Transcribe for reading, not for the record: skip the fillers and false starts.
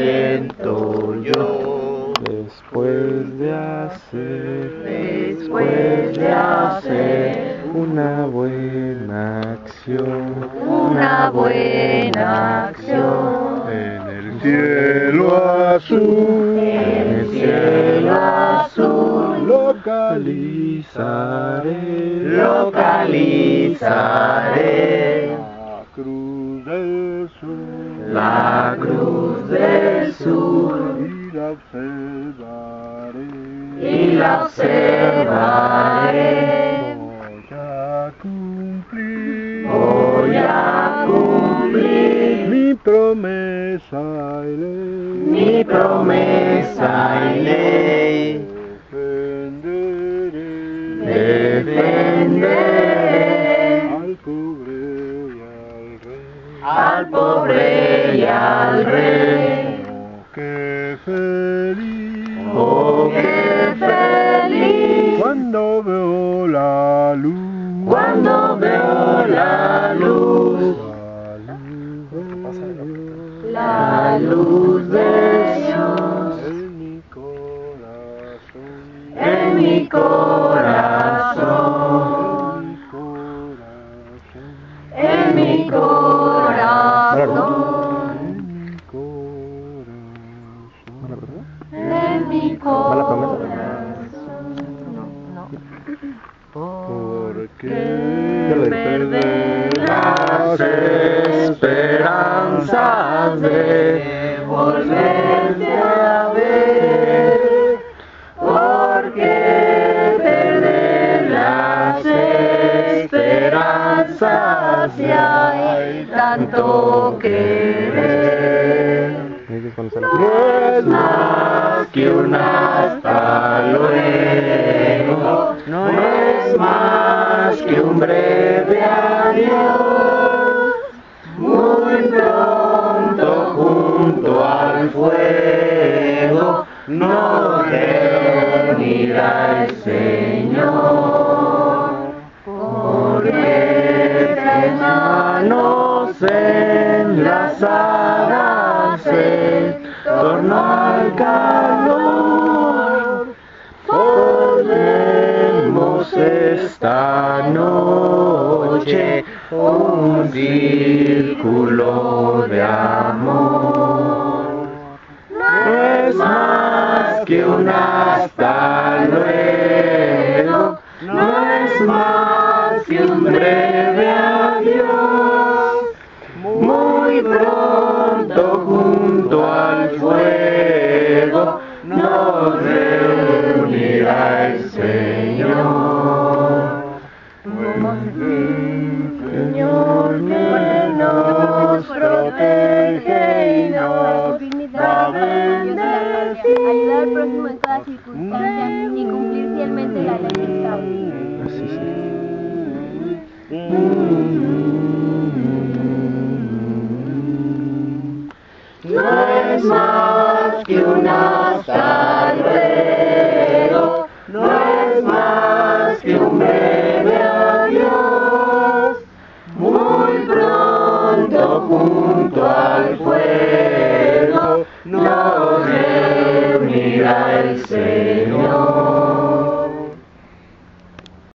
siento yo después de hacer una buena acción, en el cielo azul, localizaré la cruz del sur y la observaré. Voy a cumplir mi promesa y ley. Defenderé al pobre y al rey. Oh, qué feliz cuando veo la luz, la luz de Dios en mi corazón, en mi corazón, en mi corazón. Porque perder las esperanzas de volverte a ver, porque perder las esperanzas si hay tanto querer. No es más que un hasta luego, no es más que un breve adiós. Muy pronto junto al fuego nos reunirá el Señor, porque tres manos enlazadas en torno al calor, podemos esta noche un círculo de amor. No es más que un hasta luego, no es más que un breve adiós. Muy pronto junto al fuego nos reunirá el Señor. Señor que nos protege y nos da bendecir. Ayudar al prójimo en cada circunstancia y cumplir fielmente la ley del sábado. Así sí. No es más que un hasta